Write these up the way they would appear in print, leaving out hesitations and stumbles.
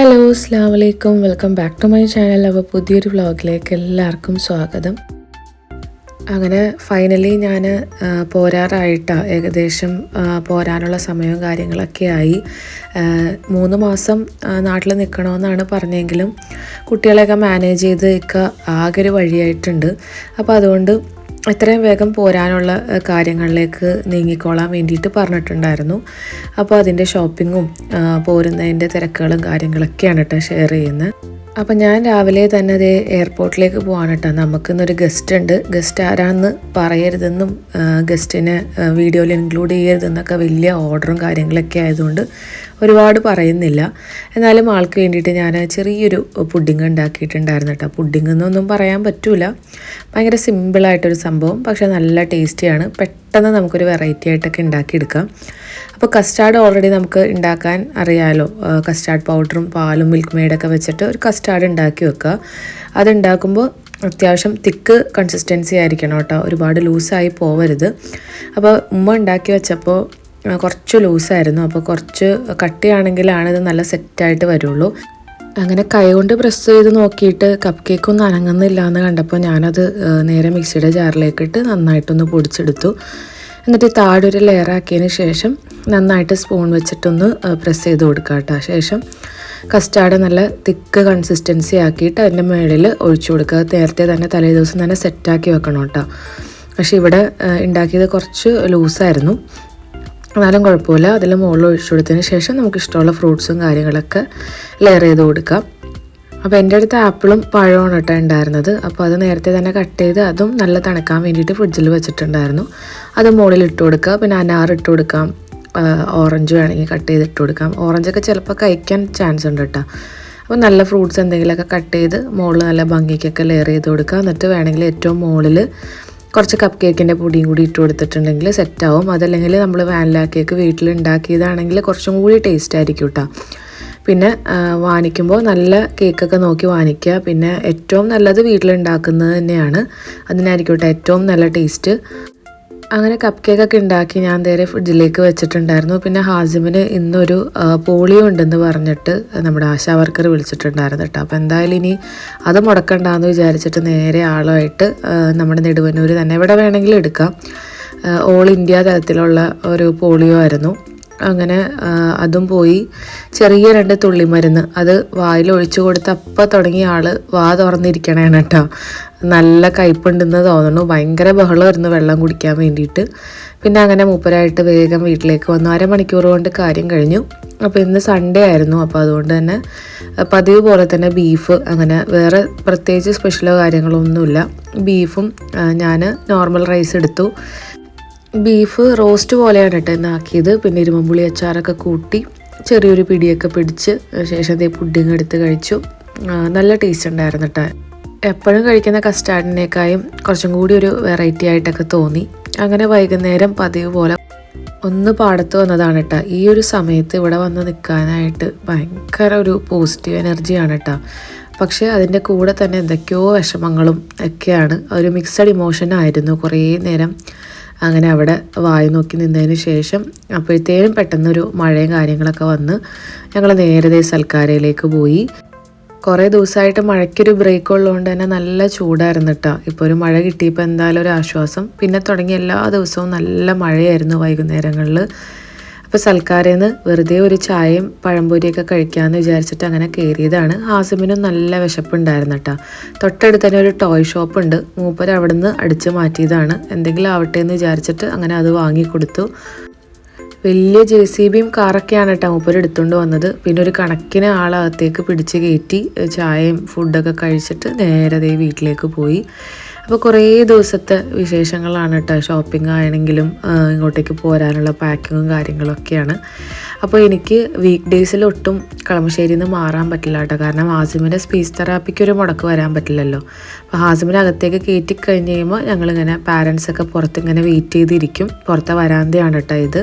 Hello അസ്സലാമു അലൈക്കും, welcome back to my channel. അപ്പോൾ പുതിയൊരു വ്ളോഗിലേക്ക് എല്ലാവർക്കും സ്വാഗതം. അങ്ങനെ ഫൈനലി ഞാൻ പോരാറായിട്ടാണ്, ഏകദേശം പോരാനുള്ള സമയവും കാര്യങ്ങളൊക്കെ ആയി. 3 മാസം നാട്ടിൽ നിൽക്കണമെന്നാണ് പറഞ്ഞെങ്കിലും കുട്ടികളെയൊക്കെ മാനേജ് ചെയ്ത് ആകെ ഒരു വഴിയായിട്ടുണ്ട്. അപ്പോൾ അതുകൊണ്ട് എത്രയും വേഗം പോരാനുള്ള കാര്യങ്ങളിലേക്ക് നീങ്ങിക്കോളാൻ വേണ്ടിയിട്ട് പറഞ്ഞിട്ടുണ്ടായിരുന്നു. അപ്പോൾ അതിൻ്റെ ഷോപ്പിങ്ങും പോരുന്നതിൻ്റെ തിരക്കുകളും കാര്യങ്ങളൊക്കെയാണ് കേട്ടോ ഷെയർ ചെയ്യുന്നത്. അപ്പം ഞാൻ രാവിലെ തന്നെ അതേ എയർപോർട്ടിലേക്ക് പോകാൻ കേട്ടോ. നമുക്കിന്നൊരു ഗസ്റ്റ് ഉണ്ട്. ഗസ്റ്റ് ആരാന്ന് പറയരുതെന്നും ഗസ്റ്റിനെ വീഡിയോയിൽ ഇൻക്ലൂഡ് ചെയ്യരുതെന്നൊക്കെ വലിയ ഓർഡറും കാര്യങ്ങളൊക്കെ ആയതുകൊണ്ട് ഒരുപാട് പറയുന്നില്ല. എന്നാലും ആൾക്ക് വേണ്ടിയിട്ട് ഞാൻ ചെറിയൊരു പുഡിങ് ഉണ്ടാക്കിയിട്ടുണ്ടായിരുന്നു കേട്ടോ. പുഡിങ് എന്നൊന്നും പറയാൻ പറ്റില്ല, ഭയങ്കര സിമ്പിളായിട്ടൊരു സംഭവം, പക്ഷേ നല്ല ടേസ്റ്റിയാണ്. പെട്ടെന്ന് നമുക്കൊരു വെറൈറ്റി ആയിട്ടൊക്കെ ഉണ്ടാക്കിയെടുക്കാം. അപ്പോൾ കസ്റ്റാർഡ് ഓൾറെഡി നമുക്ക് ഉണ്ടാക്കാൻ അറിയാമല്ലോ. കസ്റ്റാർഡ് പൗഡറും പാലും മിൽക്ക് മെയ്ഡൊക്കെ വെച്ചിട്ട് ഒരു കസ്റ്റാർഡ് ഉണ്ടാക്കി വെക്കുക. അതുണ്ടാക്കുമ്പോൾ അത്യാവശ്യം തിക്ക് കൺസിസ്റ്റൻസി ആയിരിക്കണം കേട്ടോ, ഒരുപാട് ലൂസായി പോവരുത്. അപ്പോൾ ഉമ്മ ഉണ്ടാക്കി വെച്ചപ്പോൾ കുറച്ച് ലൂസായിരുന്നു. അപ്പോൾ കുറച്ച് കട്ടിയാണെങ്കിലാണ് ഇത് നല്ല സെറ്റായിട്ട് വരുള്ളൂ. അങ്ങനെ കൈ കൊണ്ട് പ്രസ് ചെയ്ത് നോക്കിയിട്ട് കപ്പ് കേക്കൊന്നും അനങ്ങുന്നില്ല എന്ന് കണ്ടപ്പോൾ ഞാനത് നേരെ മിക്സിയുടെ ജാറിലേക്ക് ഇട്ട് നന്നായിട്ടൊന്ന് പൊടിച്ചെടുത്തു. എന്നിട്ട് താഴെ ഒരു ലെയറാക്കിയതിന് ശേഷം നന്നായിട്ട് സ്പൂൺ വെച്ചിട്ടൊന്ന് പ്രസ് ചെയ്ത് കൊടുക്കുക കേട്ടോ. ശേഷം കസ്റ്റാർഡ് നല്ല തിക്ക് കൺസിസ്റ്റൻസി ആക്കിയിട്ട് അതിൻ്റെ മുകളിൽ ഒഴിച്ചു കൊടുക്കുക. നേരത്തെ തന്നെ തലേ ദിവസം തന്നെ സെറ്റാക്കി വെക്കണം കേട്ടോ. പക്ഷേ ഇവിടെ ഉണ്ടാക്കിയത് കുറച്ച് ലൂസായിരുന്നു, എന്നാലും കുഴപ്പമില്ല. അതിൽ മുകളിൽ ഒഴിച്ചു കൊടുത്തതിന് ശേഷം നമുക്ക് ഇഷ്ടമുള്ള ഫ്രൂട്ട്സും കാര്യങ്ങളൊക്കെ ലെയർ ചെയ്ത് കൊടുക്കാം. അപ്പോൾ എൻ്റെ അടുത്ത് ആപ്പിളും പഴമാണ് കേട്ടോ ഉണ്ടായിരുന്നത്. അപ്പോൾ അത് നേരത്തെ തന്നെ കട്ട് ചെയ്ത് അതും നല്ല തണുക്കാൻ വേണ്ടിയിട്ട് ഫ്രിഡ്ജിൽ വെച്ചിട്ടുണ്ടായിരുന്നു. അത് മുകളിൽ ഇട്ട് കൊടുക്കുക. പിന്നെ അനാർ ഇട്ട് കൊടുക്കാം, ഓറഞ്ച് വേണമെങ്കിൽ കട്ട് ചെയ്ത് ഇട്ട് കൊടുക്കാം. ഓറഞ്ചൊക്കെ ചിലപ്പോൾ കഴിക്കാൻ ചാൻസ് ഉണ്ട് കേട്ടോ. അപ്പോൾ നല്ല ഫ്രൂട്ട്സ് എന്തെങ്കിലുമൊക്കെ കട്ട് ചെയ്ത് മുകളിൽ നല്ല ഭംഗിക്കൊക്കെ ലെയർ ചെയ്ത് കൊടുക്കുക. എന്നിട്ട് വേണമെങ്കിൽ ഏറ്റവും മുകളിൽ കുറച്ച് കപ്പ് കേക്കിൻ്റെ പൊടിയും കൂടി ഇട്ട് കൊടുത്തിട്ടുണ്ടെങ്കിൽ സെറ്റാവും. അതല്ലെങ്കിൽ നമ്മൾ വാനില കേക്ക് വീട്ടിൽ ഉണ്ടാക്കിയതാണെങ്കിൽ കുറച്ചും കൂടി ടേസ്റ്റ് ആയിരിക്കും കേട്ടോ. പിന്നെ വാങ്ങിക്കുമ്പോൾ നല്ല കേക്കൊക്കെ നോക്കി വാങ്ങിക്കുക. പിന്നെ ഏറ്റവും നല്ലത് വീട്ടിലുണ്ടാക്കുന്നത് തന്നെയാണ്, അതിനായിരിക്കും കേട്ടോ ഏറ്റവും നല്ല ടേസ്റ്റ്. അങ്ങനെ കപ്പ് കേക്കൊക്കെ ഉണ്ടാക്കി ഞാൻ നേരെ ഫ്രിഡ്ജിലേക്ക് വെച്ചിട്ടുണ്ടായിരുന്നു. പിന്നെ ഹാസിമിന് ഇന്നൊരു പോളിയോ ഉണ്ടെന്ന് പറഞ്ഞിട്ട് നമ്മുടെ ആശാ വർക്കർ വിളിച്ചിട്ടുണ്ടായിരുന്നു കേട്ടോ. അപ്പോൾ എന്തായാലും ഇനി അത് മുടക്കണ്ടെന്ന് വിചാരിച്ചിട്ട് നേരെ ആളുമായിട്ട് നമ്മുടെ നെടുവന്നൂർ തന്നെ, എവിടെ വേണമെങ്കിലും എടുക്കാം, ഓൾ ഇന്ത്യ തലത്തിലുള്ള ഒരു പോളിയോ ആയിരുന്നു. അങ്ങനെ അതും പോയി. ചെറിയ 2 തുള്ളിമരുന്ന് അത് വായിൽ ഒഴിച്ചു കൊടുത്ത് അപ്പം തുടങ്ങിയ ആൾ വാ തുറന്നിരിക്കണേണ് കേട്ടോ. നല്ല കയ്പുണ്ടെന്ന് തോന്നുന്നു. ഭയങ്കര ബഹളമായിരുന്നു വെള്ളം കുടിക്കാൻ വേണ്ടിയിട്ട്. പിന്നെ അങ്ങനെ മൂപ്പരായിട്ട് വേഗം വീട്ടിലേക്ക് വന്നു. 1/2 മണിക്കൂർ കൊണ്ട് കാര്യം കഴിഞ്ഞു. അപ്പോൾ ഇന്ന് സൺഡേ ആയിരുന്നു. അപ്പോൾ അതുകൊണ്ട് തന്നെ പതിവ് പോലെ തന്നെ ബീഫ്, അങ്ങനെ വേറെ പ്രത്യേകിച്ച് സ്പെഷ്യലോ കാര്യങ്ങളോ ഒന്നുമില്ല. ബീഫും ഞാൻ നോർമൽ റൈസ് എടുത്തു. ബീഫ് റോസ്റ്റ് പോലെയാണ് കേട്ടോ ഇന്ന് ആക്കിയത്. പിന്നെ ഇരുമ്പുളി അച്ചാറൊക്കെ കൂട്ടി ചെറിയൊരു പിടിയൊക്കെ പിടിച്ച് ശേഷം പുഡിങ് എടുത്ത് കഴിച്ചു. നല്ല ടേസ്റ്റ് ഉണ്ടായിരുന്നു കേട്ടോ. എപ്പോഴും കഴിക്കുന്ന കസ്റ്റാർഡിനേക്കായും കുറച്ചും കൂടി ഒരു വെറൈറ്റി ആയിട്ടൊക്കെ തോന്നി. അങ്ങനെ വൈകുന്നേരം പതിവ് പോലെ ഒന്ന് പാടത്ത് വന്നതാണ് കേട്ടോ. ഈ ഒരു സമയത്ത് ഇവിടെ വന്ന് നിൽക്കാനായിട്ട് ഭയങ്കര ഒരു പോസിറ്റീവ് എനർജിയാണ് കേട്ടോ. പക്ഷേ അതിൻ്റെ കൂടെ തന്നെ എന്തൊക്കെയോ വിഷമങ്ങളും ഒക്കെയാണ്. ഒരു മിക്സഡ് ഇമോഷനായിരുന്നു കുറേ നേരം. അങ്ങനെ അവിടെ വായി നോക്കി നിന്നതിന് ശേഷം അപ്പോഴത്തേനും പെട്ടെന്നൊരു മഴയും കാര്യങ്ങളൊക്കെ വന്ന് ഞങ്ങൾ നേരത്തെ സൽക്കാരയിലേക്ക് പോയി. കുറേ ദിവസമായിട്ട് മഴയ്ക്കൊരു ബ്രേക്ക് ഉള്ളതുകൊണ്ട് തന്നെ നല്ല ചൂടായിരുന്നു കേട്ടോ. ഇപ്പോൾ ഒരു മഴ കിട്ടിയപ്പോൾ എന്തായാലും ഒരു ആശ്വാസം. പിന്നെ തുടങ്ങി എല്ലാ ദിവസവും നല്ല മഴയായിരുന്നു വൈകുന്നേരങ്ങളിൽ. അപ്പോൾ സൽക്കാരയിൽ നിന്ന് വെറുതെ ഒരു ചായയും പഴംപൊരിയൊക്കെ കഴിക്കാമെന്ന് വിചാരിച്ചിട്ട് അങ്ങനെ കയറിയതാണ്. ഹാസിമിനും നല്ല വിശപ്പുണ്ടായിരുന്നു കേട്ടോ. തൊട്ടടുത്ത് തന്നെ ഒരു ടോയ് ഷോപ്പ് ഉണ്ട്. മൂപ്പര് അവിടെ നിന്ന് അടിച്ച് മാറ്റിയതാണ്. എന്തെങ്കിലും ആവട്ടെ എന്ന് വിചാരിച്ചിട്ട് അങ്ങനെ അത് വാങ്ങിക്കൊടുത്തു. വലിയ JCBയും കാറൊക്കെയാണ് കേട്ടോ മൂപ്പര് എടുത്തുകൊണ്ട് വന്നത്. പിന്നെ ഒരു കണക്കിന് ആളകത്തേക്ക് പിടിച്ച് കയറ്റി ചായയും ഫുഡൊക്കെ കഴിച്ചിട്ട് നേരെ വീട്ടിലേക്ക് പോയി. അപ്പോൾ കുറേ ദിവസത്തെ വിശേഷങ്ങളാണ് കേട്ടോ. ഷോപ്പിംഗ് ആണെങ്കിലും ഇങ്ങോട്ടേക്ക് പോരാനുള്ള പാക്കിങ്ങും കാര്യങ്ങളൊക്കെയാണ്. അപ്പോൾ എനിക്ക് വീക്ക് ഡേയ്സിൽ ഒട്ടും കളമശ്ശേരിയിൽ നിന്ന് മാറാൻ പറ്റില്ല കേട്ടോ. കാരണം ഹാസിമിൻ്റെ സ്പീച്ച് തെറാപ്പിക്ക് ഒരു മുടക്ക് വരാൻ പറ്റില്ലല്ലോ. അപ്പോൾ ഹാസിമിനെ അകത്തേക്ക് കയറ്റി കഴിഞ്ഞ് കഴിയുമ്പോൾ ഞങ്ങളിങ്ങനെ പാരൻസൊക്കെ പുറത്തിങ്ങനെ വെയിറ്റ് ചെയ്തിരിക്കും. പുറത്തെ വരാന്തയാണ് കേട്ടോ ഇത്.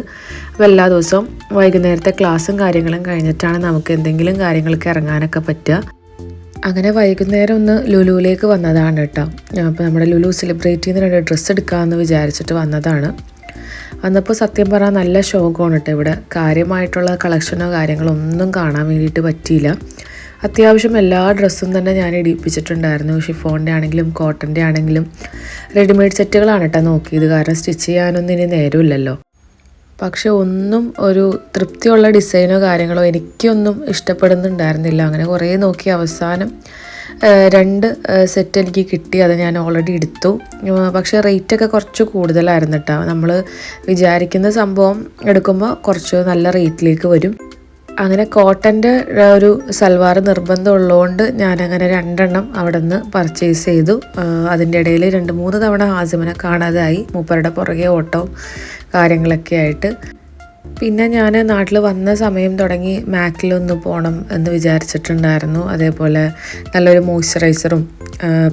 അപ്പോൾ എല്ലാ ദിവസവും വൈകുന്നേരത്തെ ക്ലാസ്സും കാര്യങ്ങളും കഴിഞ്ഞിട്ടാണ് നമുക്ക് എന്തെങ്കിലും കാര്യങ്ങൾക്ക് ഇറങ്ങാനൊക്കെ പറ്റുക. അങ്ങനെ വൈകുന്നേരം ഒന്ന് ലുലുവിലേക്ക് വന്നതാണ് കേട്ടോ. അപ്പോൾ നമ്മുടെ ലുലു സെലിബ്രേറ്റ് ചെയ്യുന്ന 2 ഡ്രസ്സ് എടുക്കാമെന്ന് വിചാരിച്ചിട്ട് വന്നതാണ്. വന്നപ്പോൾ സത്യം പറഞ്ഞാൽ നല്ല ഷോക്കാണ് കേട്ടോ. ഇവിടെ കാര്യമായിട്ടുള്ള കളക്ഷനോ കാര്യങ്ങളോ ഒന്നും കാണാൻ വേണ്ടിയിട്ട് പറ്റിയില്ല. അത്യാവശ്യം എല്ലാ ഡ്രസ്സും തന്നെ ഞാൻ ഇടിപ്പിച്ചിട്ടുണ്ടായിരുന്നു. ഷിഫോണിൻ്റെ ആണെങ്കിലും കോട്ടൻ്റെ ആണെങ്കിലും റെഡിമെയ്ഡ് സെറ്റുകളാണ് കേട്ടോ നോക്കിയത്. കാരണം സ്റ്റിച്ച് ചെയ്യാനൊന്നും ഇനി നേരമില്ലല്ലോ. പക്ഷെ ഒന്നും ഒരു തൃപ്തിയുള്ള ഡിസൈനോ കാര്യങ്ങളോ എനിക്കൊന്നും ഇഷ്ടപ്പെടുന്നുണ്ടായിരുന്നില്ല. അങ്ങനെ കുറേ നോക്കി അവസാനം 2 സെറ്റ് എനിക്ക് കിട്ടി. അത് ഞാൻ ഓൾറെഡി എടുത്തു. പക്ഷേ റേറ്റൊക്കെ കുറച്ച് കൂടുതലായിരുന്നു കേട്ടോ. നമ്മൾ വിചാരിക്കുന്ന സംഭവം എടുക്കുമ്പോൾ കുറച്ച് നല്ല റേറ്റിലേക്ക് വരും. അങ്ങനെ കോട്ടൻ്റെ ഒരു സൽവാർ നിർബന്ധമുള്ളതുകൊണ്ട് ഞാനങ്ങനെ 2 എണ്ണം അവിടെ നിന്ന് പർച്ചേസ് ചെയ്തു. അതിൻ്റെ ഇടയിൽ 2-3 തവണ ഹാസിമിനെ കാണാതായി. മൂപ്പരുടെ പുറകെ ഓട്ടവും കാര്യങ്ങളൊക്കെ ആയിട്ട്. പിന്നെ ഞാൻ നാട്ടിൽ വന്ന സമയം തുടങ്ങി മാക്കിലൊന്ന് പോകണം എന്ന് വിചാരിച്ചിട്ടുണ്ടായിരുന്നു. അതേപോലെ നല്ലൊരു മോയ്സ്ചറൈസറും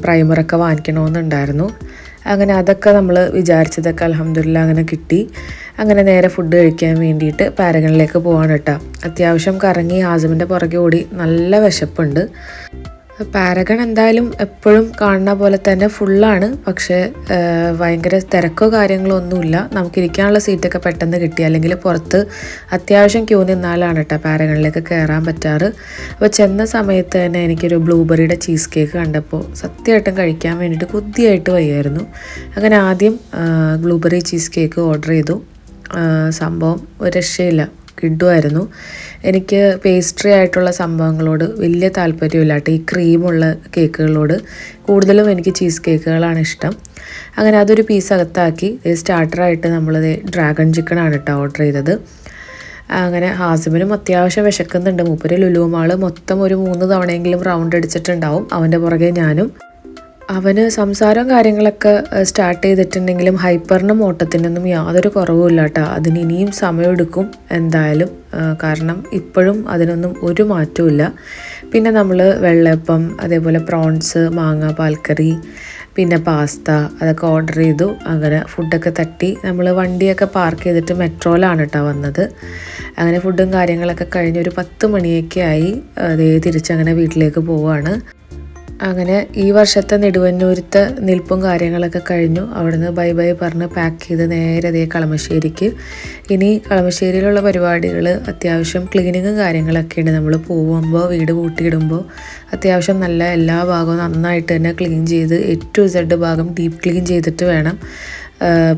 പ്രൈമറൊക്കെ വാങ്ങിക്കണമെന്നുണ്ടായിരുന്നു. അങ്ങനെ അതൊക്കെ നമ്മൾ വിചാരിച്ചതൊക്കെ അൽഹംദുലില്ലാ അങ്ങനെ കിട്ടി. അങ്ങനെ നേരെ ഫുഡ് കഴിക്കാൻ വേണ്ടിയിട്ട് പാരഗണിലേക്ക് പോവാണ് കേട്ടോ. അത്യാവശ്യം കറങ്ങി ഹാസിമിൻ്റെ പുറകെ ഓടി നല്ല വിശപ്പുണ്ട്. പാരഗൺ എന്തായാലും എപ്പോഴും കാണുന്ന പോലെ തന്നെ ഫുള്ളാണ്. പക്ഷേ ഭയങ്കര തിരക്കോ കാര്യങ്ങളോ ഒന്നുമില്ല. നമുക്കിരിക്കാനുള്ള സീറ്റൊക്കെ പെട്ടെന്ന് കിട്ടി. അല്ലെങ്കിൽ പുറത്ത് അത്യാവശ്യം ക്യൂ നിന്നാലാണ് കേട്ടോ പാരഗണിലേക്ക് കയറാൻ പറ്റാറ്. അപ്പോൾ ചെന്ന സമയത്ത് തന്നെ എനിക്കൊരു ബ്ലൂബെറിയുടെ ചീസ് കേക്ക് കണ്ടപ്പോൾ സത്യമായിട്ടും കഴിക്കാൻ വേണ്ടിയിട്ട് കൊതിയായിട്ട് വയ്യായിരുന്നു. അങ്ങനെ ആദ്യം ബ്ലൂബെറി ചീസ് കേക്ക് ഓർഡർ ചെയ്തു. സംഭവം ഒരു രക്ഷയില്ല, കിട്ടുമായിരുന്നു. എനിക്ക് പേസ്ട്രി ആയിട്ടുള്ള സംഭവങ്ങളോട് വലിയ താല്പര്യമില്ല കേട്ടോ. ഈ ക്രീമുള്ള കേക്കുകളോട് കൂടുതലും എനിക്ക് ചീസ് കേക്കുകളാണ് ഇഷ്ടം. അങ്ങനെ അതൊരു പീസ് അകത്താക്കി സ്റ്റാർട്ടറായിട്ട് നമ്മളത് ഡ്രാഗൺ ചിക്കനാണ് കേട്ടോ ഓർഡർ ചെയ്തത്. അങ്ങനെ ഹാസിമിനും അത്യാവശ്യം വിശക്കുന്നുണ്ട്. മൂപ്പര് ലുലു മാള് മൊത്തം ഒരു 3 തവണയെങ്കിലും റൗണ്ട് അടിച്ചിട്ടുണ്ടാവും. അവൻ്റെ പുറകെ ഞാനും. അവന് സംസാരവും കാര്യങ്ങളൊക്കെ സ്റ്റാർട്ട് ചെയ്തിട്ടുണ്ടെങ്കിലും ഹൈപ്പറിനും ഓട്ടത്തിനൊന്നും യാതൊരു കുറവുമില്ല കേട്ടോ. അതിന് ഇനിയും സമയമെടുക്കും എന്തായാലും. കാരണം ഇപ്പോഴും അതിനൊന്നും ഒരു മാറ്റവും. പിന്നെ നമ്മൾ വെള്ളയപ്പം, അതേപോലെ പ്രോൺസ്, മാങ്ങ പാൽക്കറി, പിന്നെ പാസ്ത അതൊക്കെ ഓർഡർ ചെയ്തു. അങ്ങനെ ഫുഡൊക്കെ തട്ടി നമ്മൾ വണ്ടിയൊക്കെ പാർക്ക് ചെയ്തിട്ട് മെട്രോയിലാണ് കേട്ടോ വന്നത്. അങ്ങനെ ഫുഡും കാര്യങ്ങളൊക്കെ കഴിഞ്ഞ് ഒരു 10 മണിയൊക്കെ ആയി. അതേ തിരിച്ചങ്ങനെ വീട്ടിലേക്ക് പോവുകയാണ്. അങ്ങനെ ഈ വർഷത്തെ നെടുവന്നൂരത്തെ നിൽപ്പും കാര്യങ്ങളൊക്കെ കഴിഞ്ഞു. അവിടുന്ന് ബൈ ബൈ പറഞ്ഞ് പാക്ക് ചെയ്ത് നേരെ അതേ കളമശ്ശേരിക്ക്. ഇനി കളമശ്ശേരിയിലുള്ള പരിപാടികൾ അത്യാവശ്യം ക്ലീനിങ്ങും കാര്യങ്ങളൊക്കെയാണ്. നമ്മൾ പോകുമ്പോൾ വീട് കൂട്ടിയിടുമ്പോൾ അത്യാവശ്യം നല്ല എല്ലാ ഭാഗവും നന്നായിട്ട് തന്നെ ക്ലീൻ ചെയ്ത് A to Z ഭാഗം ഡീപ്പ് ക്ലീൻ ചെയ്തിട്ട് വേണം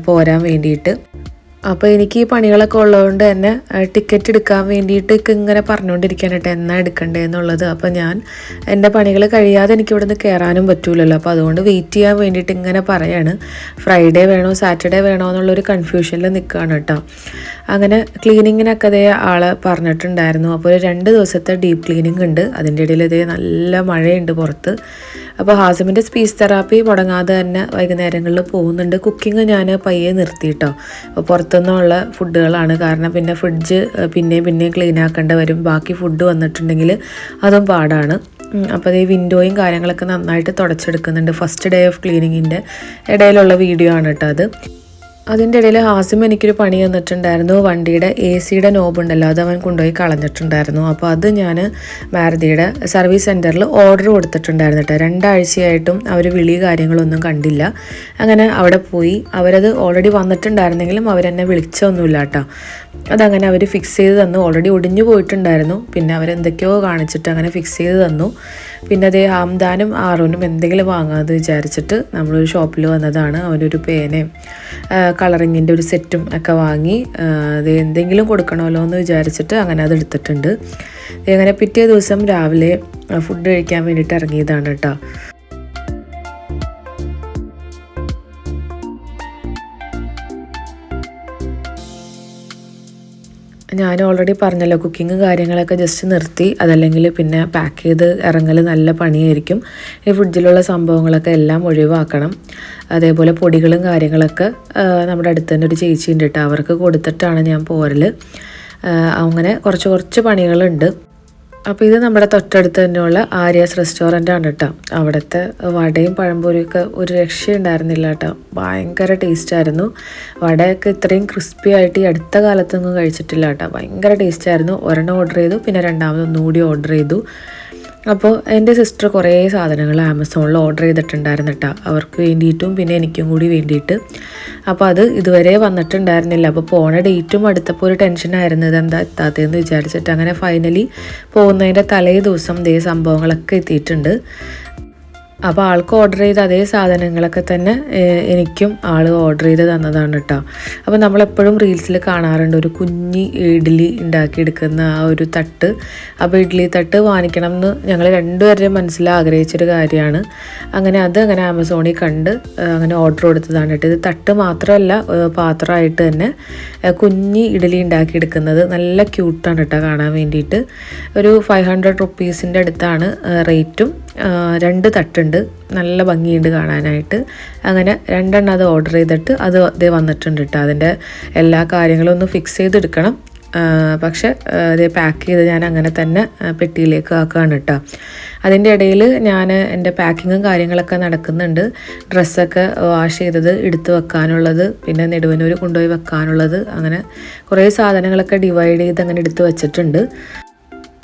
പോരാൻ വേണ്ടിയിട്ട്. അപ്പോൾ എനിക്ക് ഈ പണികളൊക്കെ ഉള്ളതുകൊണ്ട് തന്നെ ടിക്കറ്റ് എടുക്കാൻ വേണ്ടിയിട്ട് ഇങ്ങനെ പറഞ്ഞുകൊണ്ടിരിക്കാനായിട്ട് എന്നാ എടുക്കണ്ടേന്നുള്ളത്. അപ്പോൾ ഞാൻ എൻ്റെ പണികൾ കഴിയാതെ എനിക്ക് ഇവിടെ നിന്ന് കയറാനും പറ്റൂലല്ലോ. അപ്പോൾ അതുകൊണ്ട് വെയിറ്റ് ചെയ്യാൻ വേണ്ടിയിട്ട് ഇങ്ങനെ പറയാണ്. ഫ്രൈഡേ വേണോ സാറ്റർഡേ വേണോ എന്നുള്ളൊരു കൺഫ്യൂഷനിൽ നിൽക്കുകയാണ് കേട്ടോ. അങ്ങനെ ക്ലീനിങ്ങിനൊക്കെ അതേ ആളെ പറഞ്ഞിട്ടുണ്ടായിരുന്നു. അപ്പോൾ ഒരു 2 ദിവസത്തെ ഡീപ്പ് ക്ലീനിങ് ഉണ്ട്. അതിൻ്റെ ഇടയിൽ ഇതേ നല്ല മഴയുണ്ട് പുറത്ത്. അപ്പോൾ ഹാസിമിൻ്റെ സ്പീച്ച് തെറാപ്പി മുടങ്ങാതെ തന്നെ വൈകുന്നേരങ്ങളിൽ പോകുന്നുണ്ട്. കുക്കിംഗ് ഞാൻ പയ്യെ നിർത്തിയിട്ടോ. അപ്പോൾ പുറത്തുനിന്നുള്ള ഫുഡുകളാണ്. കാരണം പിന്നെ ഫ്രിഡ്ജ് പിന്നെയും ക്ലീൻ ആക്കേണ്ടി വരും. ബാക്കി ഫുഡ് വന്നിട്ടുണ്ടെങ്കിൽ അതും പാടാണ്. അപ്പോൾ ഈ വിൻഡോയും കാര്യങ്ങളൊക്കെ നന്നായിട്ട് തുടച്ചെടുക്കുന്നുണ്ട്. ഫസ്റ്റ് ഡേ ഓഫ് ക്ലീനിങ്ങിൻ്റെ ഇടയിലുള്ള വീഡിയോ ആണ് കേട്ടോ അത്. അതിൻ്റെ ഇടയിൽ ഹാസിം എനിക്കൊരു പണി തന്നിട്ടുണ്ടായിരുന്നു. വണ്ടിയുടെ AC നോബ് ഉണ്ടല്ലോ, അത് അവൻ കൊണ്ടുപോയി കളഞ്ഞിട്ടുണ്ടായിരുന്നു. അപ്പോൾ അത് ഞാൻ മാരുതിയുടെ സർവീസ് സെൻറ്ററിൽ ഓർഡർ കൊടുത്തിട്ടുണ്ടായിരുന്നു കേട്ടോ. 2 ആഴ്ചയായിട്ടും അവർ വിളി കാര്യങ്ങളൊന്നും കണ്ടില്ല. അങ്ങനെ അവിടെ പോയി. അവരത് ഓൾറെഡി വന്നിട്ടുണ്ടായിരുന്നെങ്കിലും അവരെന്നെ വിളിച്ചൊന്നുമില്ല കേട്ടോ. അതങ്ങനെ അവർ ഫിക്സ് ചെയ്ത് തന്നു. ഓൾറെഡി ഒടിഞ്ഞു പോയിട്ടുണ്ടായിരുന്നു. പിന്നെ അവരെന്തൊക്കെയോ കാണിച്ചിട്ട് അങ്ങനെ ഫിക്സ് ചെയ്ത് തന്നു. പിന്നെ അതേ ഹാംദാനും ആറോനും എന്തെങ്കിലും വാങ്ങാമെന്ന് വിചാരിച്ചിട്ട് നമ്മളൊരു ഷോപ്പിൽ വന്നതാണ്. അവനൊരു പേനയും കളറിങ്ങിൻ്റെ ഒരു സെറ്റും ഒക്കെ വാങ്ങി അത് എന്തെങ്കിലും കൊടുക്കണമല്ലോ എന്ന് വിചാരിച്ചിട്ട് അങ്ങനെ അത് എടുത്തിട്ടുണ്ട്. അങ്ങനെ പിറ്റേ ദിവസം രാവിലെ ഫുഡ് കഴിക്കാൻ വേണ്ടിയിട്ട് ഇറങ്ങിയതാണ് കേട്ടോ. ഞാൻ ഓൾറെഡി പറഞ്ഞല്ലോ കുക്കിങ് കാര്യങ്ങളൊക്കെ ജസ്റ്റ് നിർത്തി. അതല്ലെങ്കിൽ പിന്നെ പാക്ക് ചെയ്ത് ഇറങ്ങൽ നല്ല പണിയായിരിക്കും. ഈ ഫ്രിഡ്ജിലുള്ള സംഭവങ്ങളൊക്കെ എല്ലാം ഒഴിവാക്കണം. അതേപോലെ പൊടികളും കാര്യങ്ങളൊക്കെ നമ്മുടെ അടുത്ത് തന്നെ ഒരു ചേച്ചി ഉണ്ട് കേട്ടോ, അവർക്ക് കൊടുത്തിട്ടാണ് ഞാൻ പോരൽ. അങ്ങനെ കുറച്ച് പണികളുണ്ട്. അപ്പോൾ ഇത് നമ്മുടെ തൊട്ടടുത്ത് തന്നെയുള്ള ആര്യാസ് റെസ്റ്റോറൻ്റാണ് കേട്ടോ. അവിടുത്തെ വടയും പഴംപൊരിയൊക്കെ ഒരു രക്ഷയുണ്ടായിരുന്നില്ല കേട്ടോ. ഭയങ്കര ടേസ്റ്റായിരുന്നു. വടയൊക്കെ ഇത്രയും ക്രിസ്പി ആയിട്ട് ഈ അടുത്ത കാലത്തൊന്നും കഴിച്ചിട്ടില്ല കേട്ടോ. ഭയങ്കര ടേസ്റ്റായിരുന്നു. ഒരെണ്ണം ഓർഡർ ചെയ്തു, പിന്നെ രണ്ടാമത് ഒന്നുകൂടി ഓർഡർ ചെയ്തു. അപ്പോൾ എൻ്റെ സിസ്റ്റർ കുറേ സാധനങ്ങൾ ആമസോണിൽ ഓർഡർ ചെയ്തിട്ടുണ്ടായിരുന്നു കേട്ടോ, അവർക്ക് വേണ്ടിയിട്ടും പിന്നെ എനിക്കും കൂടി വേണ്ടിയിട്ട്. അപ്പോൾ അത് ഇതുവരെ വന്നിട്ടുണ്ടായിരുന്നില്ല. അപ്പോൾ പോണ ഡേറ്റും അടുത്തപ്പോൾ ഒരു ടെൻഷനായിരുന്നു, ഇതെന്താ എത്താത്തതെന്ന് വിചാരിച്ചിട്ട്. അങ്ങനെ ഫൈനലി പോകുന്നതിൻ്റെ തലേ ദിവസം ഇതേ സംഭവങ്ങളൊക്കെ എത്തിയിട്ടുണ്ട്. അപ്പോൾ ആൾക്ക് ഓർഡർ ചെയ്ത അതേ സാധനങ്ങളൊക്കെ തന്നെ എനിക്കും ആൾ ഓർഡർ ചെയ്ത് തന്നതാണ് കേട്ടോ. അപ്പോൾ നമ്മളെപ്പോഴും റീൽസിൽ കാണാറുണ്ട് ഒരു കുഞ്ഞി ഇഡ്ഡലി ഉണ്ടാക്കിയെടുക്കുന്ന ആ ഒരു തട്ട്. അപ്പോൾ ഇഡ്ഡലി തട്ട് വാങ്ങിക്കണം എന്ന് ഞങ്ങൾ രണ്ടുപേരുടെയും മനസ്സിൽ ആഗ്രഹിച്ചൊരു കാര്യമാണ്. അങ്ങനെ ആമസോണിൽ കണ്ട് അങ്ങനെ ഓർഡർ കൊടുത്തതാണ് കേട്ടോ. ഇത് തട്ട് മാത്രമല്ല, പാത്രമായിട്ട് തന്നെ കുഞ്ഞി ഇഡ്ഡലി ഉണ്ടാക്കിയെടുക്കുന്നത്. നല്ല ക്യൂട്ടാണ് കേട്ടോ കാണാൻ വേണ്ടിയിട്ട്. ഒരു 500 റുപ്പീസിൻ്റെ അടുത്താണ് റേറ്റും. 2 തട്ടുണ്ട്, നല്ല ഭംഗിയുണ്ട് കാണാനായിട്ട്. അങ്ങനെ 2 അത് ഓർഡർ ചെയ്തിട്ട് അത് വന്നിട്ടുണ്ട് കേട്ടോ. അതിൻ്റെ എല്ലാ കാര്യങ്ങളും ഒന്ന് ഫിക്സ് ചെയ്തെടുക്കണം. പക്ഷെ അത് പാക്ക് ചെയ്ത് ഞാൻ അങ്ങനെ തന്നെ പെട്ടിയിലേക്ക് ആക്കുകയാണ് കേട്ടോ. അതിൻ്റെ ഇടയിൽ ഞാൻ എൻ്റെ പാക്കിങ്ങും കാര്യങ്ങളൊക്കെ നടക്കുന്നുണ്ട്. ഡ്രസ്സൊക്കെ വാഷ് ചെയ്തത് എടുത്ത് വെക്കാനുള്ളത്, പിന്നെ നെടുവനൂർ കൊണ്ടുപോയി വെക്കാനുള്ളത്, അങ്ങനെ കുറേ സാധനങ്ങളൊക്കെ ഡിവൈഡ് ചെയ്ത് അങ്ങനെ എടുത്ത് വെച്ചിട്ടുണ്ട്.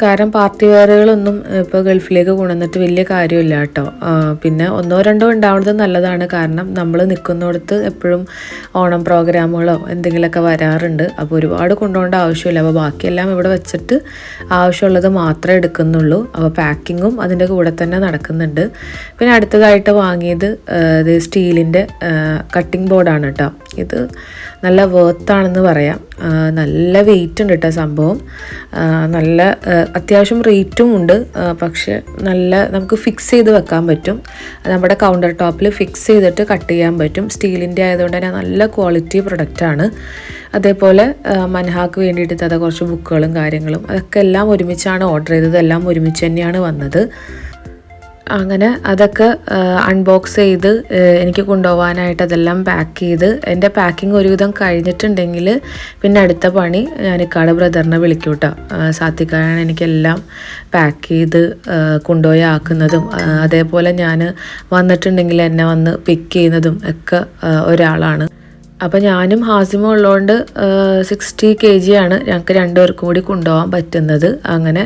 കാരണം പാർട്ടി വെയറുകളൊന്നും ഇപ്പോൾ ഗൾഫിലേക്ക് കൊണ്ടുവന്നിട്ട് വലിയ കാര്യമില്ല കേട്ടോ. പിന്നെ 1-2 ഉണ്ടാവുന്നത് നല്ലതാണ്. കാരണം നമ്മൾ നിൽക്കുന്നിടത്ത് എപ്പോഴും ഓണം പ്രോഗ്രാമുകളോ എന്തെങ്കിലുമൊക്കെ വരാറുണ്ട്. അപ്പോൾ ഒരുപാട് കൊണ്ടുപോകേണ്ട ആവശ്യമില്ല. അപ്പോൾ ബാക്കിയെല്ലാം ഇവിടെ വെച്ചിട്ട് ആവശ്യമുള്ളത് മാത്രമേ എടുക്കുന്നുള്ളൂ. അപ്പോൾ പാക്കിങ്ങും അതിൻ്റെ കൂടെ തന്നെ നടക്കുന്നുണ്ട്. പിന്നെ അടുത്തതായിട്ട് വാങ്ങിയത് സ്റ്റീലിൻ്റെ കട്ടിംഗ് ബോർഡാണ് കേട്ടോ. ഇത് നല്ല വേർത്താണെന്ന് പറയാം. നല്ല വെയിറ്റ് ഉണ്ട് കേട്ടോ സംഭവം. നല്ല അത്യാവശ്യം റേറ്റും ഉണ്ട്. പക്ഷെ നല്ല നമുക്ക് ഫിക്സ് ചെയ്ത് വെക്കാൻ പറ്റും. നമ്മുടെ കൗണ്ടർ ടോപ്പിൽ ഫിക്സ് ചെയ്തിട്ട് കട്ട് ചെയ്യാൻ പറ്റും. സ്റ്റീലിൻ്റെ ആയതുകൊണ്ട് തന്നെ നല്ല ക്വാളിറ്റി പ്രൊഡക്റ്റാണ്. അതേപോലെ മൻഹാക്ക് വേണ്ടിയിട്ട് അത് കുറച്ച് ബുക്കുകളും കാര്യങ്ങളും അതൊക്കെ എല്ലാം ഒരുമിച്ചാണ് ഓർഡർ ചെയ്തത്. എല്ലാം ഒരുമിച്ച് തന്നെയാണ് വന്നത്. അങ്ങനെ അതൊക്കെ അൺബോക്സ് ചെയ്ത് എനിക്ക് കൊണ്ടുപോകാനായിട്ട് അതെല്ലാം പാക്ക് ചെയ്ത്, എൻ്റെ പാക്കിംഗ് ഒരുവിധം കഴിഞ്ഞിട്ടുണ്ടെങ്കിൽ പിന്നെ അടുത്ത പണി ഞാൻ ഇക്കാടെ ബ്രദറിനെ വിളിക്കും കേട്ടോ. സാത്വിക്കാണ് എനിക്കെല്ലാം പാക്ക് ചെയ്ത് കൊണ്ടുപോയി ആക്കുന്നതും, അതേപോലെ ഞാൻ വന്നിട്ടുണ്ടെങ്കിൽ എന്നെ വന്ന് പിക്ക് ചെയ്യുന്നതും ഒക്കെ ഒരാളാണ്. അപ്പോൾ ഞാനും ഹാസിമും ഉള്ളതുകൊണ്ട് 60 kg ആണ് ഞങ്ങൾക്ക് 2 പേർക്കും കൂടി കൊണ്ടുപോകാൻ പറ്റുന്നത്. അങ്ങനെ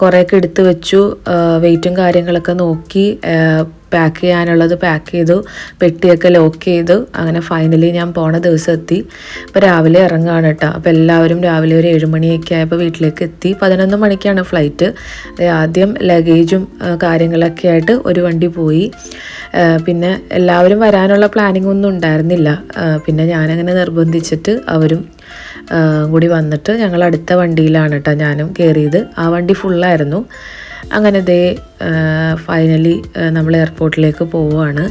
കുറേയൊക്കെ എടുത്ത് വെച്ചു, വെയിറ്റും കാര്യങ്ങളൊക്കെ നോക്കി, പാക്ക് ചെയ്യാനുള്ളത് പാക്ക് ചെയ്തു, പെട്ടിയൊക്കെ ലോക്ക് ചെയ്തു. അങ്ങനെ ഫൈനലി ഞാൻ പോണ ദിവസം എത്തി. അപ്പോൾ രാവിലെ ഇറങ്ങുകയാണ് കേട്ടോ. അപ്പോൾ എല്ലാവരും രാവിലെ ഒരു 7 മണിയൊക്കെ ആയപ്പോൾ വീട്ടിലേക്ക് എത്തി. 11 മണിക്കാണ് ഫ്ലൈറ്റ്. ആദ്യം ലഗേജും കാര്യങ്ങളൊക്കെ ആയിട്ട് ഒരു വണ്ടി പോയി. പിന്നെ എല്ലാവരും വരാനുള്ള പ്ലാനിങ് ഒന്നും ഉണ്ടായിരുന്നില്ല. പിന്നെ ഞാനങ്ങനെ നിർബന്ധിച്ചിട്ട് അവരും കൂടി വന്നിട്ട് ഞങ്ങൾ അടുത്ത വണ്ടിയിലാണ് കേട്ടോ ഞാനും കയറിയത്. ആ വണ്ടി ഫുള്ളായിരുന്നു. അങ്ങനെ ഫൈനലി നമ്മൾ എയർപോർട്ടിലേക്ക് പോവുകയാണ്.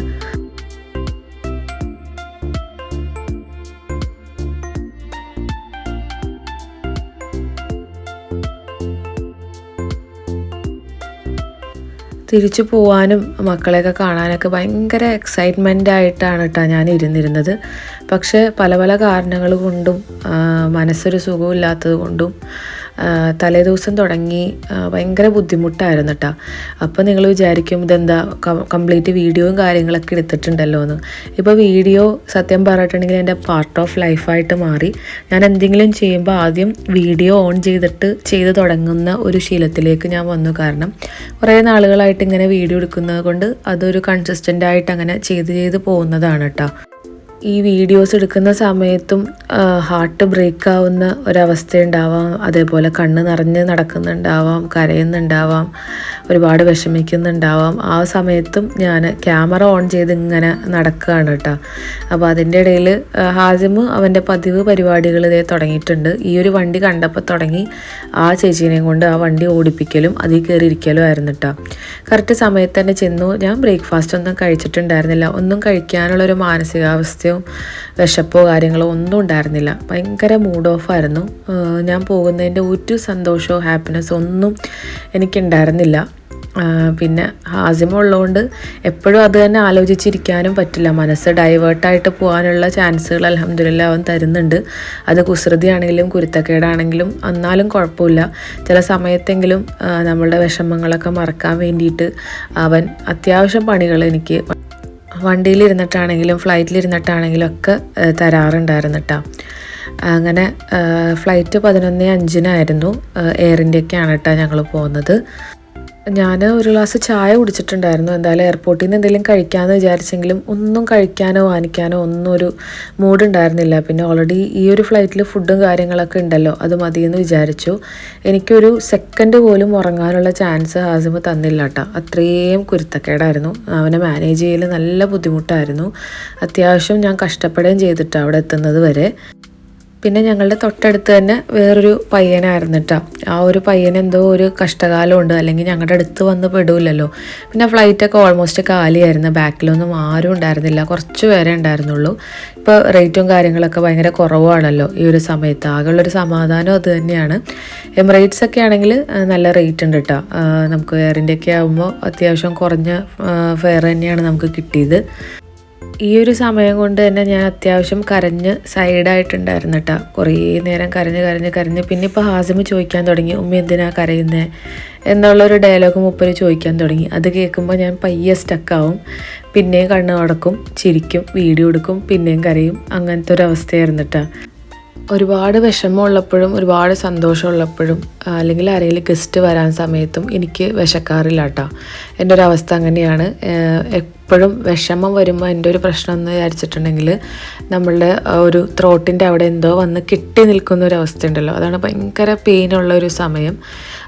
തിരിച്ചു പോകാനും മക്കളെയൊക്കെ കാണാനൊക്കെ ഭയങ്കര എക്സൈറ്റ്മെൻ്റ് ആയിട്ടാണ് കേട്ടോ ഞാൻ ഇരുന്നിരുന്നത്. പക്ഷേ പല പല കാരണങ്ങൾ കൊണ്ടും മനസ്സൊരു സുഖമില്ലാത്തത് കൊണ്ടും തലേദിവസം തുടങ്ങി ഭയങ്കര ബുദ്ധിമുട്ടായിരുന്നു കേട്ടോ. അപ്പോൾ നിങ്ങൾ വിചാരിക്കും ഇതെന്താ കംപ്ലീറ്റ് വീഡിയോയും കാര്യങ്ങളൊക്കെ എടുത്തിട്ടുണ്ടല്ലോ എന്ന്. ഇപ്പോൾ വീഡിയോ സത്യം പറഞ്ഞിട്ടുണ്ടെങ്കിൽ എൻ്റെ പാർട്ട് ഓഫ് ലൈഫായിട്ട് മാറി. ഞാൻ എന്തെങ്കിലും ചെയ്യുമ്പോൾ ആദ്യം വീഡിയോ ഓൺ ചെയ്ത് തുടങ്ങുന്ന ഒരു ശീലത്തിലേക്ക് ഞാൻ വന്നു. കാരണം കുറേ നാളുകളായിട്ട് ഇങ്ങനെ വീഡിയോ എടുക്കുന്നത് കൊണ്ട് അതൊരു കൺസിസ്റ്റൻ്റ് ആയിട്ട് അങ്ങനെ ചെയ്ത് പോകുന്നതാണ് കേട്ടോ. ഈ വീഡിയോസ് എടുക്കുന്ന സമയത്തും ഹാർട്ട് ബ്രേക്ക് ആവുന്ന ഒരവസ്ഥയുണ്ടാവാം. അതേപോലെ കണ്ണ് നിറഞ്ഞ് നടക്കുന്നുണ്ടാവാം, കരയുന്നുണ്ടാവാം, ഒരുപാട് വിഷമിക്കുന്നുണ്ടാവാം. ആ സമയത്തും ഞാൻ ക്യാമറ ഓൺ ചെയ്ത് ഇങ്ങനെ നടക്കുകയാണ് കേട്ടോ. അപ്പോൾ അതിൻ്റെ ഇടയിൽ ഹാസിമ് അവൻ്റെ പതിവ് പരിപാടികൾ ഇതേ തുടങ്ങിയിട്ടുണ്ട്. ഈ ഒരു വണ്ടി കണ്ടപ്പോൾ തുടങ്ങി ആ ചേച്ചീനെയും കൊണ്ട് ആ വണ്ടി ഓടിപ്പിക്കലും അതിൽ കയറിയിരിക്കലും ആയിരുന്നു കേട്ടോ. കറക്റ്റ് സമയത്ത് തന്നെ ചെന്നു. ഞാൻ ബ്രേക്ക്ഫാസ്റ്റ് ഒന്നും കഴിച്ചിട്ടുണ്ടായിരുന്നില്ല. ഒന്നും കഴിക്കാനുള്ളൊരു മാനസികാവസ്ഥയോ വിശപ്പോ കാര്യങ്ങളോ ഒന്നും ഉണ്ടായിരുന്നില്ല. ഭയങ്കര മൂഡ് ഓഫായിരുന്നു. ഞാൻ പോകുന്നതിൻ്റെ ഒരു സന്തോഷമോ ഹാപ്പിനെസ്സോ ഒന്നും എനിക്കുണ്ടായിരുന്നില്ല. പിന്നെ ഹാസിമുള്ളതുകൊണ്ട് എപ്പോഴും അത് തന്നെ ആലോചിച്ചിരിക്കാനും പറ്റില്ല. മനസ്സ് ഡൈവേർട്ടായിട്ട് പോകാനുള്ള ചാൻസുകൾ അൽഹംദുലില്ലാ അവൻ തരുന്നുണ്ട്. അത് കുസൃതിയാണെങ്കിലും കുരുത്തക്കേടാണെങ്കിലും എന്നാലും കുഴപ്പമില്ല. ചില സമയത്തെങ്കിലും നമ്മളുടെ വിഷമങ്ങളൊക്കെ മറക്കാൻ വേണ്ടിയിട്ട് അവൻ അത്യാവശ്യം പണികൾ എനിക്ക് വണ്ടിയിലിരുന്നിട്ടാണെങ്കിലും ഫ്ലൈറ്റിലിരുന്നിട്ടാണെങ്കിലും ഒക്കെ തരാറുണ്ടായിരുന്നു കേട്ടോ. അങ്ങനെ ഫ്ലൈറ്റ് 11:05 എയർ ഇന്ത്യക്കാണ് കേട്ടോ ഞങ്ങൾ പോകുന്നത്. ഞാൻ ഒരു ഗ്ലാസ് ചായ കുടിച്ചിട്ടുണ്ടായിരുന്നു. എന്തായാലും എയർപോർട്ടിൽ നിന്ന് എന്തെങ്കിലും കഴിക്കാമെന്ന് വിചാരിച്ചെങ്കിലും ഒന്നും കഴിക്കാനോ വാങ്ങിക്കാനോ ഒന്നും ഒരു മൂഡുണ്ടായിരുന്നില്ല. പിന്നെ ഓൾറെഡി ഈ ഒരു ഫ്ലൈറ്റിൽ ഫുഡും കാര്യങ്ങളൊക്കെ ഉണ്ടല്ലോ, അത് മതിയെന്ന് വിചാരിച്ചു. എനിക്കൊരു സെക്കൻഡ് പോലും ഉറങ്ങാനുള്ള ചാൻസ് ഹാസിമ് തന്നില്ല കേട്ടോ. അത്രയും കുരുത്തക്കേടായിരുന്നു. അവനെ മാനേജ് ചെയ്യൽ നല്ല ബുദ്ധിമുട്ടായിരുന്നു. അത്യാവശ്യം ഞാൻ കഷ്ടപ്പെടുകയും ചെയ്തിട്ട് അവിടെ എത്തുന്നത് വരെ. പിന്നെ ഞങ്ങളുടെ തൊട്ടടുത്ത് തന്നെ വേറൊരു പയ്യനായിരുന്നു കേട്ടോ. ആ ഒരു പയ്യൻ എന്തോ ഒരു കഷ്ടകാലമുണ്ട്, അല്ലെങ്കിൽ ഞങ്ങളുടെ അടുത്ത് വന്ന് പെടില്ലല്ലോ. പിന്നെ ഫ്ലൈറ്റൊക്കെ ഓൾമോസ്റ്റ് കാലിയായിരുന്നു, ബാക്കിലൊന്നും ആരും ഉണ്ടായിരുന്നില്ല, കുറച്ച് പേരെ ഉണ്ടായിരുന്നുള്ളൂ. ഇപ്പോൾ റേറ്റും കാര്യങ്ങളൊക്കെ ഭയങ്കര കുറവാണല്ലോ ഈ ഒരു സമയത്ത്. ആകെയുള്ളൊരു സമാധാനം അത് തന്നെയാണ്. എമിറേറ്റ്സ് ഒക്കെ ആണെങ്കിൽ നല്ല റേറ്റ് ഉണ്ട് കേട്ടോ. നമുക്ക് എയർ ഇന്ത്യയൊക്കെ ആകുമ്പോൾ അത്യാവശ്യം കുറഞ്ഞ ഫെയർ തന്നെയാണ് നമുക്ക് കിട്ടിയത്. ഈ ഒരു സമയം കൊണ്ട് തന്നെ ഞാൻ അത്യാവശ്യം കരഞ്ഞ് സൈഡായിട്ടുണ്ടായിരുന്നു കേട്ടോ. കുറേ നേരം കരഞ്ഞ് പിന്നെ ഇപ്പോൾ ഹാസിമ് ചോദിക്കാൻ തുടങ്ങി, ഉമ്മ എന്തിനാ കരയുന്നത് എന്നുള്ളൊരു ഡയലോഗ് മൂപ്പര് ചോദിക്കാൻ തുടങ്ങി. അത് കേൾക്കുമ്പോൾ ഞാൻ പയ്യെ സ്റ്റക്കാവും, പിന്നെയും കണ്ണ് അടക്കും, ചിരിക്കും, വീഡിയോ എടുക്കും, പിന്നെയും കരയും. അങ്ങനത്തെ ഒരു അവസ്ഥയായിരുന്നു കേട്ടോ. ഒരുപാട് വിഷമമുള്ളപ്പോഴും ഒരുപാട് സന്തോഷമുള്ളപ്പോഴും അല്ലെങ്കിൽ ആരെങ്കിലും ഗസ്റ്റ് വരാൻ സമയത്തും എനിക്ക് വിശക്കാറില്ല കേട്ടോ. എൻ്റെ ഒരു അവസ്ഥ അങ്ങനെയാണ്. എപ്പോഴും വിഷമം വരുമ്പോൾ എൻ്റെ ഒരു പ്രശ്നം എന്ന് വിചാരിച്ചിട്ടുണ്ടെങ്കിൽ നമ്മളുടെ ഒരു ത്രോട്ടിൻ്റെ അവിടെ എന്തോ വന്ന് കെട്ടി നിൽക്കുന്ന ഒരു അവസ്ഥ ഉണ്ടല്ലോ, അതാണ് ഭയങ്കര പെയിനുള്ള ഒരു സമയം.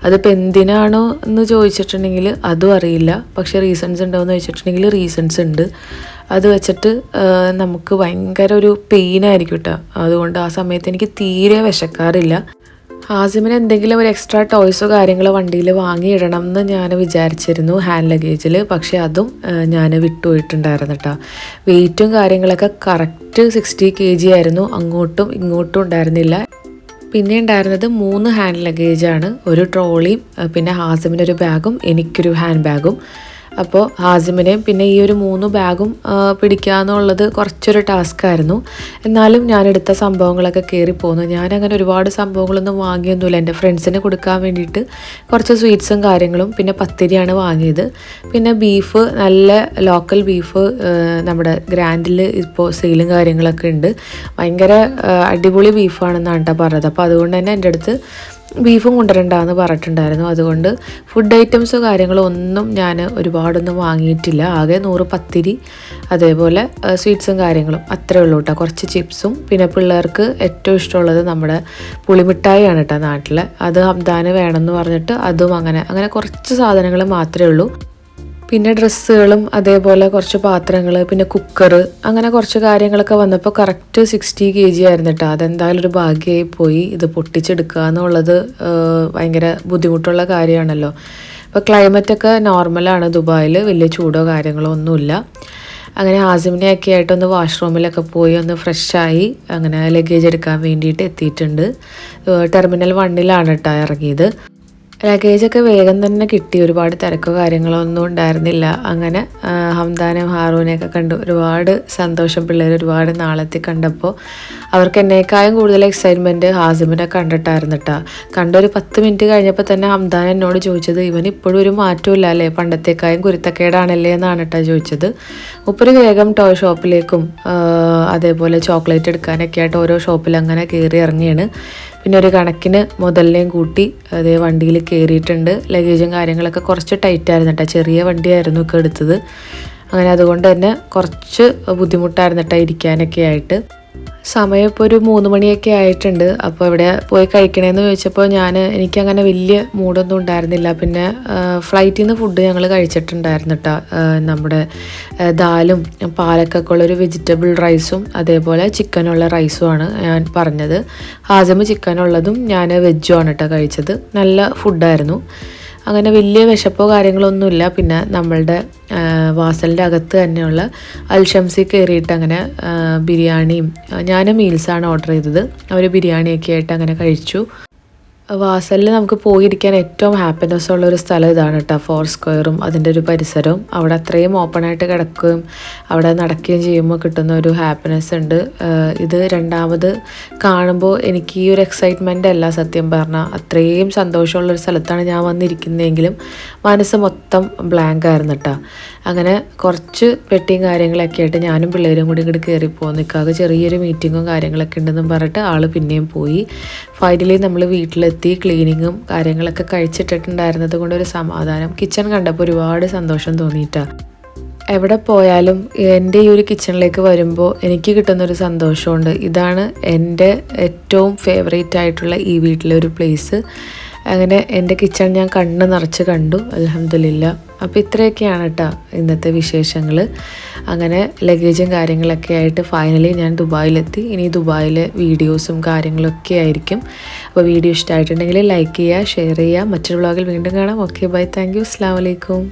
അതിപ്പോൾ എന്തിനാണോ എന്ന് ചോദിച്ചിട്ടുണ്ടെങ്കിൽ അതും അറിയില്ല. പക്ഷേ റീസൺസ് ഉണ്ടോ എന്ന് ചോദിച്ചിട്ടുണ്ടെങ്കിൽ റീസൺസ് ഉണ്ട്. അത് വെച്ചിട്ട് നമുക്ക് ഭയങ്കര ഒരു പെയിനായിരിക്കും കേട്ടോ. അതുകൊണ്ട് ആ സമയത്ത് എനിക്ക് തീരെ വിശക്കാറില്ല. ഹാസിമിന് എന്തെങ്കിലും ഒരു എക്സ്ട്രാ ടോയ്സോ കാര്യങ്ങളോ വണ്ടിയിൽ വാങ്ങിയിടണം എന്ന് ഞാൻ വിചാരിച്ചിരുന്നു ഹാൻഡ് ലഗേജിൽ. പക്ഷേ അതും ഞാൻ വിട്ടുപോയിട്ടുണ്ടായിരുന്നു കേട്ടോ. വെയിറ്റും കാര്യങ്ങളൊക്കെ കറക്റ്റ് 60 kg ആയിരുന്നു. അങ്ങോട്ടും ഇങ്ങോട്ടും ഉണ്ടായിരുന്നില്ല. പിന്നെ ഉണ്ടായിരുന്നത് 3 ഹാൻഡ് ലഗേജാണ്, ഒരു ട്രോളിയും പിന്നെ ഹാസിമിൻ്റെ ഒരു ബാഗും എനിക്കൊരു ഹാൻഡ് ബാഗും. അപ്പോൾ ഹാസിമിനെയും പിന്നെ ഈ ഒരു 3 ബാഗും പിടിക്കുക എന്നുള്ളത് കുറച്ചൊരു ടാസ്ക്കായിരുന്നു. എന്നാലും ഞാനെടുത്ത സംഭവങ്ങളൊക്കെ കയറിപ്പോന്നു. ഞാനങ്ങനെ ഒരുപാട് സംഭവങ്ങളൊന്നും വാങ്ങിയൊന്നുമില്ല. എൻ്റെ ഫ്രണ്ട്സിന് കൊടുക്കാൻ വേണ്ടിയിട്ട് കുറച്ച് സ്വീറ്റ്സും കാര്യങ്ങളും പിന്നെ പത്തിരിയാണ് വാങ്ങിയത്. പിന്നെ ബീഫ്, നല്ല ലോക്കൽ ബീഫ് നമ്മുടെ ഗ്രാൻഡിൽ ഇപ്പോൾ സെയിലും കാര്യങ്ങളൊക്കെ ഉണ്ട്. ഭയങ്കര അടിപൊളി ബീഫാണെന്നാണ് കേട്ടോ പറഞ്ഞത്. അപ്പോൾ അതുകൊണ്ട് തന്നെ എൻ്റെ അടുത്ത് ബീഫും കൊണ്ടുവരണ്ടെന്ന് പറഞ്ഞിട്ടുണ്ടായിരുന്നു. അതുകൊണ്ട് ഫുഡ് ഐറ്റംസോ കാര്യങ്ങളോ ഒന്നും ഞാൻ ഒരുപാടൊന്നും വാങ്ങിയിട്ടില്ല. ആകെ 100 പത്തിരി, അതേപോലെ സ്വീറ്റ്സും കാര്യങ്ങളും അത്രേ ഉള്ളൂ കേട്ടോ. കുറച്ച് ചിപ്സും പിന്നെ പിള്ളേർക്ക് ഏറ്റവും ഇഷ്ടമുള്ളത് നമ്മുടെ പുളിമിഠായിയാണ് കേട്ടോ നാട്ടിൽ. അത് ഹംദാന് വേണമെന്ന് പറഞ്ഞിട്ട് അതും അങ്ങനെ കുറച്ച് സാധനങ്ങൾ മാത്രമേ ഉള്ളൂ. പിന്നെ ഡ്രസ്സുകളും അതേപോലെ കുറച്ച് പാത്രങ്ങൾ പിന്നെ കുക്കർ അങ്ങനെ കുറച്ച് കാര്യങ്ങളൊക്കെ വന്നപ്പോൾ കറക്റ്റ് 60 kg ആയിരുന്നു കേട്ടോ. അതെന്തായാലും ഒരു ഭാഗ്യമായി പോയി. ഇത് പൊട്ടിച്ചെടുക്കുക എന്നുള്ളത് ഭയങ്കര ബുദ്ധിമുട്ടുള്ള കാര്യമാണല്ലോ. അപ്പോൾ ക്ലൈമറ്റൊക്കെ നോർമലാണ് ദുബായിൽ, വലിയ ചൂടോ കാര്യങ്ങളോ ഒന്നുമില്ല. അങ്ങനെ ഹാസിമിനെയൊക്കെ ആയിട്ടൊന്ന് വാഷ്റൂമിലൊക്കെ പോയി ഒന്ന് ഫ്രഷായി അങ്ങനെ ലഗേജ് എടുക്കാൻ വേണ്ടിയിട്ട് എത്തിയിട്ടുണ്ട്. ടെർമിനൽ 1 കേട്ടോ ഇറങ്ങിയത്. ലഗേജൊക്കെ വേഗം തന്നെ കിട്ടി, ഒരുപാട് തിരക്കോ കാര്യങ്ങളോ ഒന്നും ഉണ്ടായിരുന്നില്ല. അങ്ങനെ ഹംദാനെയും ഹാറൂനെയൊക്കെ കണ്ടു, ഒരുപാട് സന്തോഷം. പിള്ളേർ ഒരുപാട് നാളെത്തി കണ്ടപ്പോൾ അവർക്ക് എന്നേക്കാളും കൂടുതൽ എക്സൈറ്റ്മെൻറ്റ് ഹാസിമിനെ കണ്ടിട്ടായിരുന്നു കേട്ടോ. കണ്ടൊരു 10 മിനിറ്റ് കഴിഞ്ഞപ്പോൾ തന്നെ ഹംദാൻ എന്നോട് ചോദിച്ചത്, ഇവൻ ഇപ്പോഴും ഒരു മാറ്റമില്ല അല്ലേ, പണ്ടത്തേക്കായും കുരുത്തക്കേടാണല്ലേ എന്നാണ് കേട്ടോ ചോദിച്ചത്. മുപ്പര് വേഗം ടോയ് ഷോപ്പിലേക്കും അതേപോലെ ചോക്ലേറ്റ് എടുക്കാനൊക്കെ ആയിട്ട് ഓരോ ഷോപ്പിൽ അങ്ങനെ കയറി ഇറങ്ങിയാണ്. പിന്നെ ഒരു കണക്കിന് മുതലിനെയും കൂട്ടി അതേ വണ്ടിയിൽ കയറിയിട്ടുണ്ട്. ലഗേജും കാര്യങ്ങളൊക്കെ കുറച്ച് ടൈറ്റായിരുന്നു കേട്ടോ. ചെറിയ വണ്ടിയായിരുന്നു ഒക്കെ എടുത്തത്. അങ്ങനെ അതുകൊണ്ട് തന്നെ കുറച്ച് ബുദ്ധിമുട്ടായിരുന്നു കേട്ടോ ഇരിക്കാനൊക്കെ ആയിട്ട്. സമയം ഇപ്പോൾ ഒരു 3 മണിയൊക്കെ ആയിട്ടുണ്ട്. അപ്പോൾ ഇവിടെ പോയി കഴിക്കണമെന്ന് ചോദിച്ചപ്പോൾ എനിക്കങ്ങനെ വലിയ മൂഡൊന്നും ഉണ്ടായിരുന്നില്ല. പിന്നെ ഫ്ലൈറ്റിൽ നിന്ന് ഫുഡ് ഞങ്ങൾ കഴിച്ചിട്ടുണ്ടായിരുന്നു കേട്ടോ. നമ്മുടെ ദാലും പാലൊക്കെ ഉള്ളൊരു വെജിറ്റബിൾ റൈസും അതേപോലെ ചിക്കനുള്ള റൈസുമാണ് ഞാൻ പറഞ്ഞത്. ഹാസിമ് ചിക്കനുള്ളതും ഞാൻ വെജുമാണ് കേട്ടോ കഴിച്ചത്. നല്ല ഫുഡായിരുന്നു. അങ്ങനെ വലിയ വിശപ്പോ കാര്യങ്ങളൊന്നുമില്ല. പിന്നെ നമ്മളുടെ വാസലിൻ്റെ അകത്ത് തന്നെയുള്ള അൽഷംസി കയറിയിട്ട് അങ്ങനെ ബിരിയാണിയും ഞാൻ മീൽസാണ് ഓർഡർ ചെയ്തത്. അവർ ബിരിയാണിയൊക്കെ ആയിട്ട് അങ്ങനെ കഴിച്ചു. വാസലിൽ നമുക്ക് പോയിരിക്കാൻ ഏറ്റവും ഹാപ്പിനെസ് ഉള്ളൊരു സ്ഥലം ഇതാണ് കേട്ടോ. 4 സ്ക്വയറും അതിൻ്റെ ഒരു പരിസരവും. അവിടെ അത്രയും ഓപ്പണായിട്ട് കിടക്കുകയും അവിടെ നടക്കുകയും ചെയ്യുമ്പോൾ കിട്ടുന്ന ഒരു ഹാപ്പിനെസ് ഉണ്ട്. ഇത് രണ്ടാമത് കാണുമ്പോൾ എനിക്ക് ഈ ഒരു എക്സൈറ്റ്മെൻ്റ് അല്ല സത്യം പറഞ്ഞാൽ. അത്രയും സന്തോഷമുള്ളൊരു സ്ഥലത്താണ് ഞാൻ വന്നിരിക്കുന്നതെങ്കിലും മനസ്സ് മൊത്തം ബ്ലാങ്ക് ആയിരുന്നു കേട്ടോ. അങ്ങനെ കുറച്ച് പെട്ടിയും കാര്യങ്ങളൊക്കെ ആയിട്ട് ഞാനും പിള്ളേരും കൂടി ഇങ്ങോട്ട് കയറിപ്പോകും. നിൽക്കാതെ ചെറിയൊരു മീറ്റിങ്ങും കാര്യങ്ങളൊക്കെ ഉണ്ടെന്നും പറഞ്ഞിട്ട് ആൾ പിന്നെയും പോയി. ഫൈനലി നമ്മൾ വീട്ടിലെത്തി. വൃത്തി ക്ലീനിങ്ങും കാര്യങ്ങളൊക്കെ കഴിച്ചിട്ടിട്ടുണ്ടായിരുന്നത് കൊണ്ടൊരു സമാധാനം. കിച്ചൺ കണ്ടപ്പോൾ ഒരുപാട് സന്തോഷം തോന്നിയിട്ടാണ്. എവിടെ പോയാലും എൻ്റെ ഈ ഒരു കിച്ചണിലേക്ക് വരുമ്പോൾ എനിക്ക് കിട്ടുന്നൊരു സന്തോഷമുണ്ട്. ഇതാണ് എൻ്റെ ഏറ്റവും ഫേവറേറ്റ് ആയിട്ടുള്ള ഈ വീട്ടിലെ ഒരു പ്ലേസ്. അങ്ങനെ എൻ്റെ കിച്ചൺ ഞാൻ കണ്ണ് നിറച്ച് കണ്ടു, അൽഹംദുലില്ലാ. അപ്പോൾ ഇത്രയൊക്കെയാണ് കേട്ടോ ഇന്നത്തെ വിശേഷങ്ങൾ. അങ്ങനെ ലഗേജും കാര്യങ്ങളൊക്കെ ആയിട്ട് ഫൈനലി ഞാൻ ദുബായിലെത്തി. ഇനി ദുബായിലെ വീഡിയോസും കാര്യങ്ങളൊക്കെ ആയിരിക്കും. അപ്പോൾ വീഡിയോ ഇഷ്ടമായിട്ടുണ്ടെങ്കിൽ ലൈക്ക് ചെയ്യുക, ഷെയർ ചെയ്യുക. മറ്റൊരു വ്ളോഗിൽ വീണ്ടും കാണാം. ഓക്കെ ബൈ, താങ്ക് യു, അസ്സലാമു അലൈക്കും.